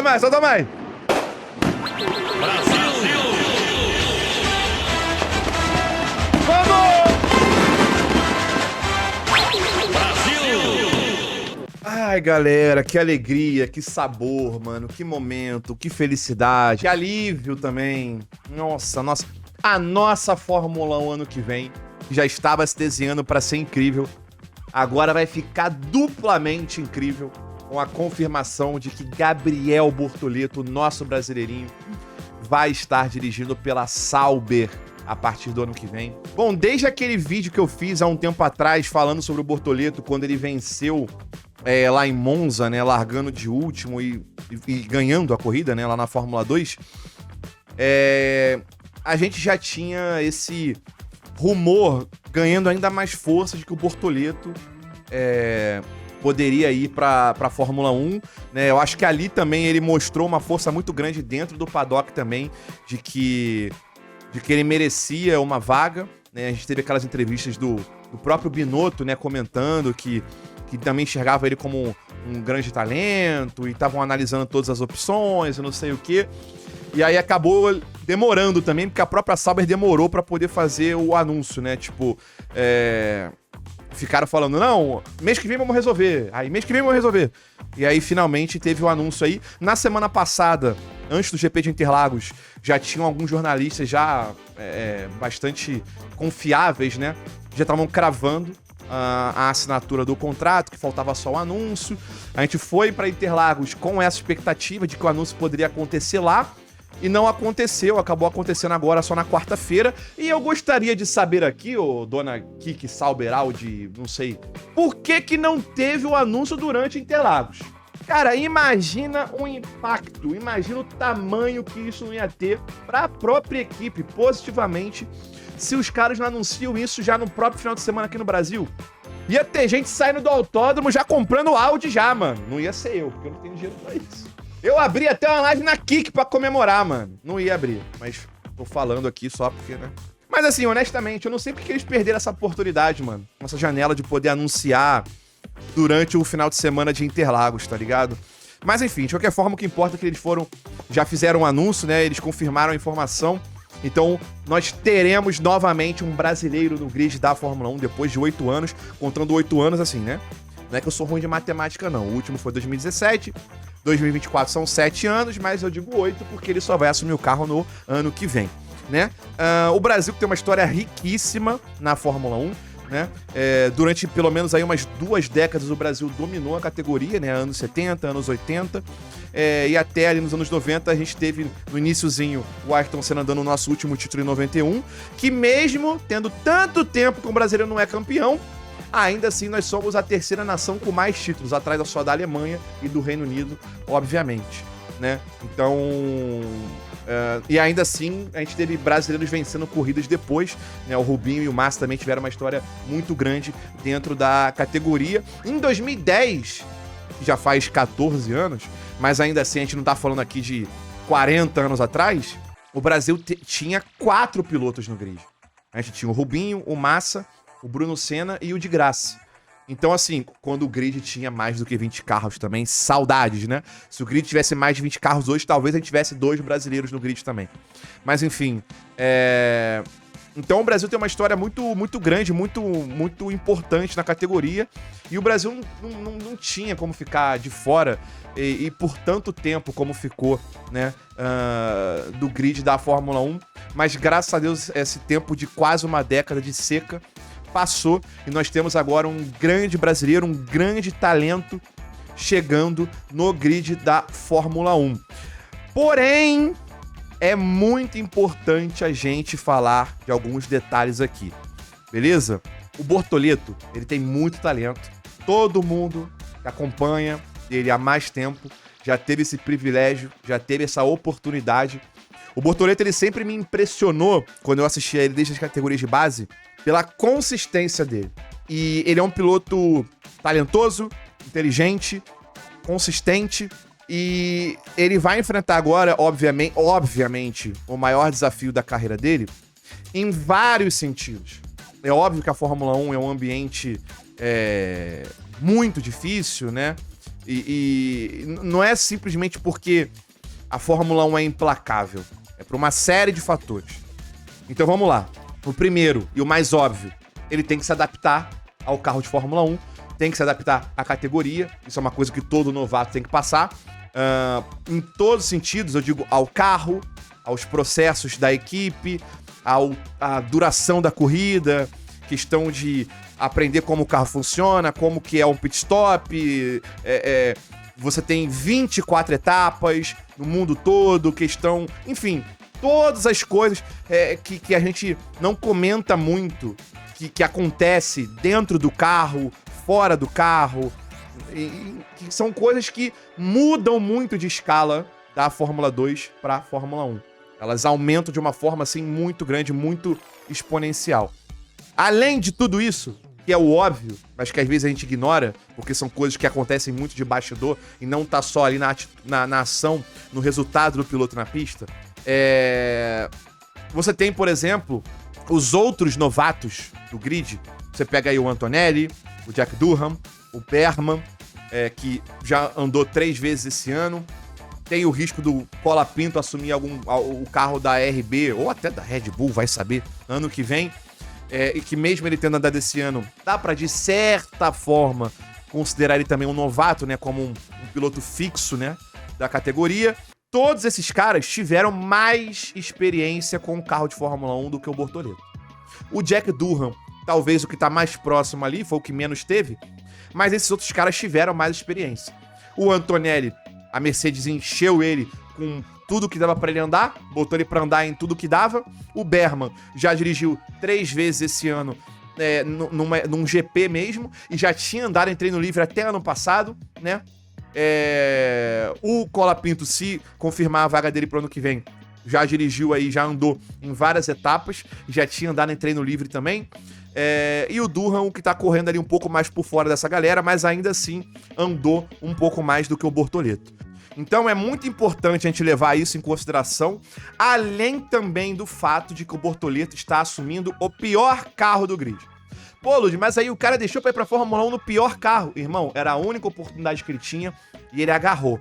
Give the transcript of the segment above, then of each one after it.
Solta mais, solta mais. Brasil! Vamos! Brasil! Ai, galera, que alegria, que sabor, mano, que momento, que felicidade, que alívio também. Nossa, a nossa Fórmula 1 ano que vem já estava se desenhando para ser incrível. Agora vai ficar duplamente incrível com a confirmação de que Gabriel Bortoleto, nosso brasileirinho, vai estar dirigindo pela Sauber a partir do ano que vem. Bom, desde aquele vídeo que eu fiz há um tempo atrás falando sobre o Bortoleto, quando ele venceu lá em Monza, né, largando de último e ganhando a corrida, né, lá na Fórmula 2, a gente já tinha esse rumor ganhando ainda mais força de que o Bortoleto poderia ir para a Fórmula 1, né? Eu acho que ali também ele mostrou uma força muito grande dentro do paddock também, de que ele merecia uma vaga, né? A gente teve aquelas entrevistas do próprio Binotto, né, comentando que também enxergava ele como um grande talento e estavam analisando todas as opções e não sei o quê. E aí acabou demorando também, porque a própria Sauber demorou para poder fazer o anúncio, né? Tipo, ficaram falando, não, mês que vem vamos resolver. Aí, mês que vem vamos resolver. E aí, finalmente, teve o anúncio aí. Na semana passada, antes do GP de Interlagos, já tinham alguns jornalistas já bastante confiáveis, né? Já estavam cravando a assinatura do contrato, que faltava só o anúncio. A gente foi para Interlagos com essa expectativa de que o anúncio poderia acontecer lá. E não aconteceu, acabou acontecendo agora só na quarta-feira. E eu gostaria de saber aqui, dona Kiki Sauberaldi, não sei, por que não teve o anúncio durante Interlagos? Cara, imagina o impacto, imagina o tamanho que isso não ia ter para a própria equipe, positivamente, se os caras não anunciam isso já no próprio final de semana aqui no Brasil. Ia ter gente saindo do autódromo já comprando Audi já, mano. Não ia ser eu, porque eu não tenho dinheiro pra isso. Eu abri até uma live na Kik pra comemorar, mano. Não ia abrir, mas tô falando aqui só porque, né? Mas assim, honestamente, eu não sei porque eles perderam essa oportunidade, mano. Essa janela de poder anunciar durante o final de semana de Interlagos, tá ligado? Mas enfim, de qualquer forma, o que importa é que eles já fizeram um anúncio, né? Eles confirmaram a informação. Então, nós teremos novamente um brasileiro no grid da Fórmula 1 depois de 8 anos. Contando 8 anos assim, né? Não é que eu sou ruim de matemática, não. O último foi 2017... 2024 são 7 anos, mas eu digo 8 porque ele só vai assumir o carro no ano que vem, né? O Brasil tem uma história riquíssima na Fórmula 1, né? Durante pelo menos aí umas 2 décadas o Brasil dominou a categoria, né? Anos 70, anos 80, e até ali nos anos 90 a gente teve no iniciozinho o Ayrton Senna dando o nosso último título em 91, que mesmo tendo tanto tempo que o brasileiro não é campeão, ainda assim, nós somos a terceira nação com mais títulos, atrás só da Alemanha e do Reino Unido, obviamente, né? Então, e ainda assim, a gente teve brasileiros vencendo corridas depois, né? O Rubinho e o Massa também tiveram uma história muito grande dentro da categoria. Em 2010, que já faz 14 anos, mas ainda assim a gente não tá falando aqui de 40 anos atrás, o Brasil tinha 4 pilotos no grid. A gente tinha o Rubinho, o Massa, o Bruno Senna e o de Graça. Então, assim, quando o grid tinha mais do que 20 carros também, saudades, né? Se o grid tivesse mais de 20 carros hoje, talvez a gente tivesse 2 brasileiros no grid também. Mas, enfim, Então o Brasil tem uma história muito, muito grande, muito, muito importante na categoria. E o Brasil não tinha como ficar de fora e por tanto tempo como ficou, né? Do grid da Fórmula 1. Mas, graças a Deus, esse tempo de quase uma década de seca passou e nós temos agora um grande brasileiro, um grande talento chegando no grid da Fórmula 1. Porém, é muito importante a gente falar de alguns detalhes aqui, beleza? O Bortoleto, ele tem muito talento. Todo mundo que acompanha ele há mais tempo já teve esse privilégio, já teve essa oportunidade. O Bortoleto, ele sempre me impressionou quando eu assistia ele desde as categorias de base, pela consistência dele. E ele é um piloto talentoso, inteligente, consistente, e ele vai enfrentar agora, obviamente, o maior desafio da carreira dele, em vários sentidos. É óbvio que a Fórmula 1 é um ambiente muito difícil, né? E não é simplesmente porque a Fórmula 1 é implacável. É por uma série de fatores. Então vamos lá. O primeiro e o mais óbvio, ele tem que se adaptar ao carro de Fórmula 1, tem que se adaptar à categoria. Isso é uma coisa que todo novato tem que passar. Em todos os sentidos, eu digo ao carro, aos processos da equipe, à duração da corrida, questão de aprender como o carro funciona, como que é um pit stop, você tem 24 etapas no mundo todo, questão... Enfim, todas as coisas que a gente não comenta muito, que acontece dentro do carro, fora do carro, que são coisas que mudam muito de escala da Fórmula 2 para a Fórmula 1. Elas aumentam de uma forma assim muito grande, muito exponencial. Além de tudo isso, que é o óbvio, mas que às vezes a gente ignora, porque são coisas que acontecem muito de bastidor e não tá só ali na ação, no resultado do piloto na pista, você tem, por exemplo, os outros novatos do grid. Você pega aí o Antonelli, o Jack Durham, o Berman, que já andou 3 vezes esse ano. Tem o risco do Colapinto assumir o carro da RB, ou até da Red Bull, vai saber, ano que vem. E que mesmo ele tendo andado esse ano, dá pra, de certa forma, considerar ele também um novato, né? Como um piloto fixo, né? Da categoria. Todos esses caras tiveram mais experiência com o carro de Fórmula 1 do que o Bortoleto. O Jack Durham, talvez o que tá mais próximo ali, foi o que menos teve, mas esses outros caras tiveram mais experiência. O Antonelli, a Mercedes encheu ele com tudo que dava pra ele andar, botou ele pra andar em tudo que dava. O Berman já dirigiu 3 vezes esse ano num GP mesmo, e já tinha andado em treino livre até ano passado, né? O Colapinto, se confirmar a vaga dele pro ano que vem, já dirigiu aí, já andou em várias etapas, já tinha andado em treino livre também. E o Durham, que tá correndo ali um pouco mais por fora dessa galera, mas ainda assim andou um pouco mais do que o Bortoleto. Então é muito importante a gente levar isso em consideração, além também do fato de que o Bortoleto está assumindo o pior carro do grid. Pô, Lud, mas aí o cara deixou pra ir pra Fórmula 1 no pior carro. Irmão, era a única oportunidade que ele tinha e ele agarrou.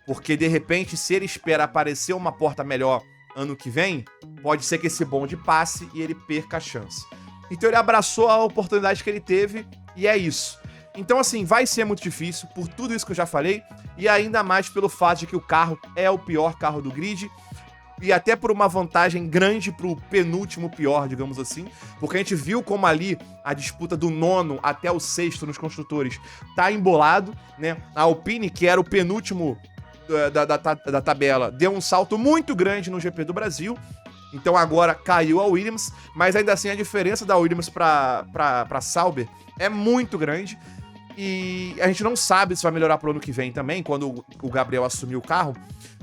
Porque, de repente, se ele espera aparecer uma porta melhor ano que vem, pode ser que esse bonde passe e ele perca a chance. Então ele abraçou a oportunidade que ele teve e é isso. Então, assim, vai ser muito difícil por tudo isso que eu já falei e ainda mais pelo fato de que o carro é o pior carro do grid e até por uma vantagem grande pro penúltimo pior, digamos assim, porque a gente viu como ali a disputa do 9º até o 6º nos construtores tá embolado, né? A Alpine, que era o penúltimo da tabela, deu um salto muito grande no GP do Brasil. Então agora caiu a Williams, mas ainda assim a diferença da Williams pra Sauber é muito grande. E a gente não sabe se vai melhorar pro ano que vem também, quando o Gabriel assumir o carro,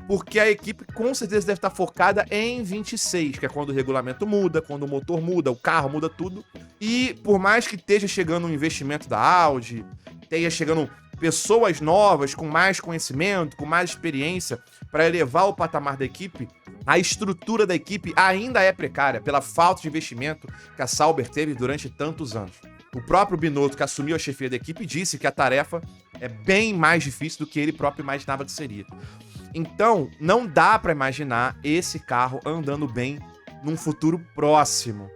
porque a equipe com certeza deve estar focada em 26, que é quando o regulamento muda, quando o motor muda, o carro muda tudo. E por mais que esteja chegando um investimento da Audi, esteja chegando pessoas novas, com mais conhecimento, com mais experiência, para elevar o patamar da equipe, a estrutura da equipe ainda é precária pela falta de investimento que a Sauber teve durante tantos anos. O próprio Binotto, que assumiu a chefia da equipe, disse que a tarefa é bem mais difícil do que ele próprio imaginava que seria. Então, não dá para imaginar esse carro andando bem num futuro próximo.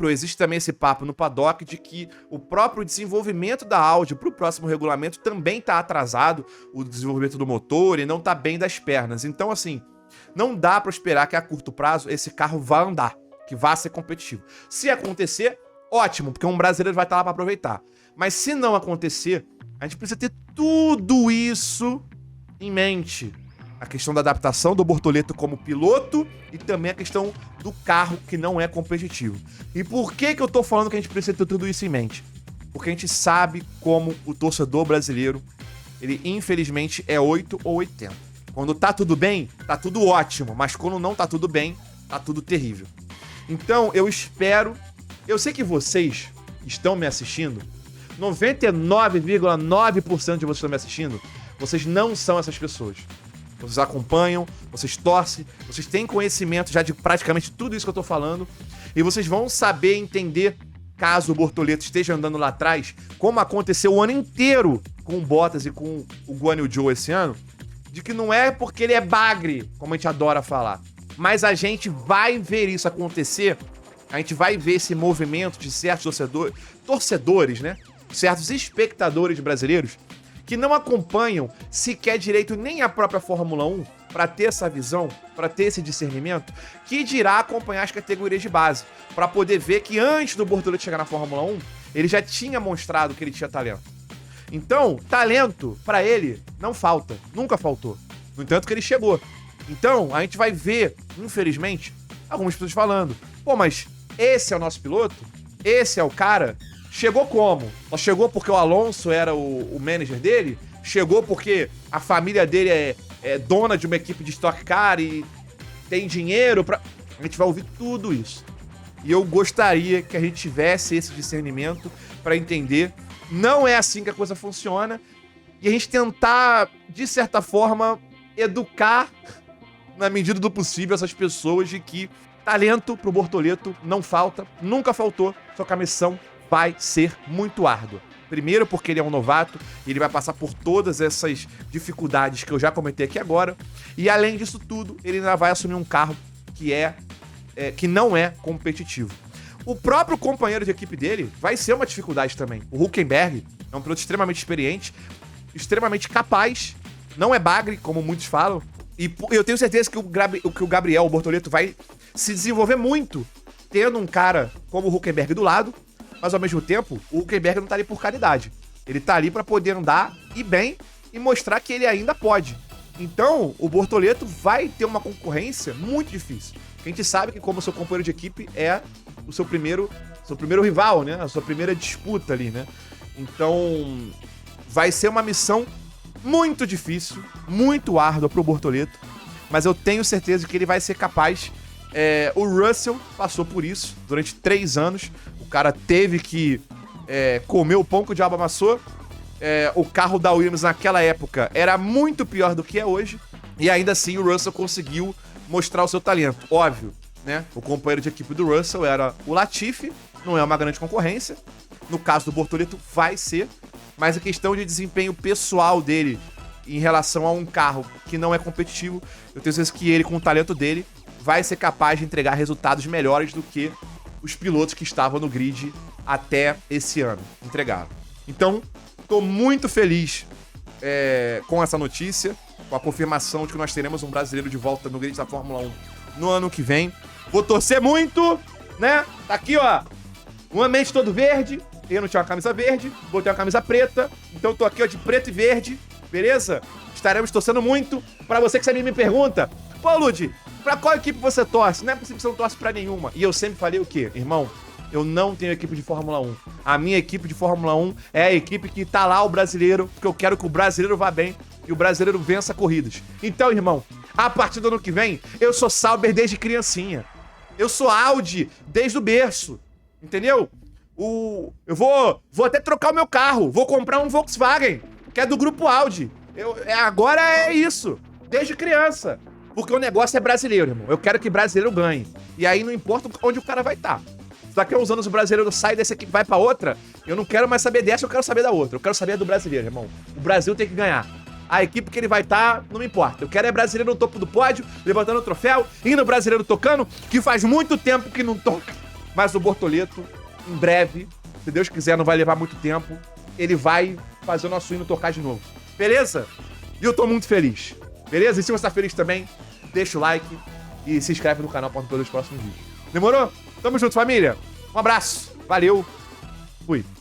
Existe também esse papo no paddock de que o próprio desenvolvimento da Audi para o próximo regulamento também está atrasado, o desenvolvimento do motor, e não está bem das pernas. Então, assim, não dá para esperar que a curto prazo esse carro vá andar, que vá ser competitivo. Se acontecer, ótimo, porque um brasileiro vai estar lá para aproveitar. Mas se não acontecer, a gente precisa ter tudo isso em mente. A questão da adaptação do Bortoleto como piloto e também a questão do carro que não é competitivo. E por que eu tô falando que a gente precisa ter tudo isso em mente? Porque a gente sabe como o torcedor brasileiro, ele infelizmente é 8 ou 80. Quando tá tudo bem, tá tudo ótimo, mas quando não tá tudo bem, tá tudo terrível. Então eu sei que vocês estão me assistindo, 99,9% de vocês estão me assistindo, vocês não são essas pessoas. Vocês acompanham, vocês torcem, vocês têm conhecimento já de praticamente tudo isso que eu tô falando, e vocês vão saber entender, caso o Bortoleto esteja andando lá atrás, como aconteceu o ano inteiro com o Bottas e com o Guan Yu Zhou esse ano, de que não é porque ele é bagre, como a gente adora falar, mas a gente vai ver isso acontecer, a gente vai ver esse movimento de certos torcedores, né? Certos espectadores brasileiros que não acompanham sequer direito nem a própria Fórmula 1 para ter essa visão, para ter esse discernimento, que dirá acompanhar as categorias de base, para poder ver que antes do Bortoleto chegar na Fórmula 1, ele já tinha mostrado que ele tinha talento. Então, talento, para ele, não falta, nunca faltou. No entanto que ele chegou. Então, a gente vai ver, infelizmente, algumas pessoas falando, pô, mas esse é o nosso piloto? Esse é o cara? Chegou como? Só chegou porque o Alonso era o manager dele? Chegou porque a família dele é dona de uma equipe de Stock Car e tem dinheiro pra... A gente vai ouvir tudo isso. E eu gostaria que a gente tivesse esse discernimento pra entender. Não é assim que a coisa funciona. E a gente tentar, de certa forma, educar, na medida do possível, essas pessoas de que talento pro Bortoleto não falta, nunca faltou, só que a missão vai ser muito árdua. Primeiro porque ele é um novato, e ele vai passar por todas essas dificuldades que eu já comentei aqui agora, e além disso tudo, ele ainda vai assumir um carro que não é competitivo. O próprio companheiro de equipe dele vai ser uma dificuldade também. O Hülkenberg é um piloto extremamente experiente, extremamente capaz, não é bagre, como muitos falam, e eu tenho certeza que o Gabriel, o Bortoleto, vai se desenvolver muito tendo um cara como o Hülkenberg do lado, mas ao mesmo tempo, o Hülkenberg não tá ali por caridade. Ele tá ali pra poder andar e bem e mostrar que ele ainda pode. Então, o Bortoleto vai ter uma concorrência muito difícil. A gente sabe que como seu companheiro de equipe é o seu primeiro rival, né? A sua primeira disputa ali, né? Então, vai ser uma missão muito difícil, muito árdua pro Bortoleto, mas eu tenho certeza que ele vai ser capaz. O Russell passou por isso durante 3 anos. O cara teve que comer o pão que o diabo amassou. O carro da Williams naquela época era muito pior do que é hoje. E ainda assim o Russell conseguiu mostrar o seu talento. Óbvio, né? O companheiro de equipe do Russell era o Latifi. Não é uma grande concorrência. No caso do Bortoleto vai ser. Mas a questão de desempenho pessoal dele em relação a um carro que não é competitivo, eu tenho certeza que ele, com o talento dele, vai ser capaz de entregar resultados melhores do que os pilotos que estavam no grid até esse ano entregaram. Então, tô muito feliz com essa notícia, com a confirmação de que nós teremos um brasileiro de volta no grid da Fórmula 1 no ano que vem. Vou torcer muito, né? Tá aqui, ó, um ambiente todo verde. Eu não tinha uma camisa verde, botei uma camisa preta, então eu tô aqui, ó, de preto e verde, beleza? Estaremos torcendo muito. Pra você que sempre me pergunta, pô, Lud, pra qual equipe você torce? Não é possível que você não torce pra nenhuma. E eu sempre falei o quê? Irmão, eu não tenho equipe de Fórmula 1. A minha equipe de Fórmula 1 é a equipe que tá lá o brasileiro, porque eu quero que o brasileiro vá bem e o brasileiro vença corridas. Então, irmão, a partir do ano que vem, eu sou Sauber desde criancinha. Eu sou Audi desde o berço, entendeu? Eu vou até trocar o meu carro, vou comprar um Volkswagen, que é do grupo Audi. Agora é isso, desde criança. Porque o negócio é brasileiro, irmão. Eu quero que brasileiro ganhe. E aí não importa onde o cara vai estar. Daqui a uns anos o brasileiro sai dessa equipe e vai pra outra, eu não quero mais saber dessa, eu quero saber da outra. Eu quero saber do brasileiro, irmão. O Brasil tem que ganhar. A equipe que ele vai estar, não me importa. Eu quero é brasileiro no topo do pódio, levantando o troféu, indo brasileiro tocando, que faz muito tempo que não toca. Mas o Bortoleto, em breve, se Deus quiser, não vai levar muito tempo, ele vai fazer o nosso hino tocar de novo. Beleza? E eu tô muito feliz. Beleza? E se você tá feliz também, deixa o like e se inscreve no canal para não perder os próximos vídeos. Demorou? Tamo junto, família. Um abraço. Valeu. Fui.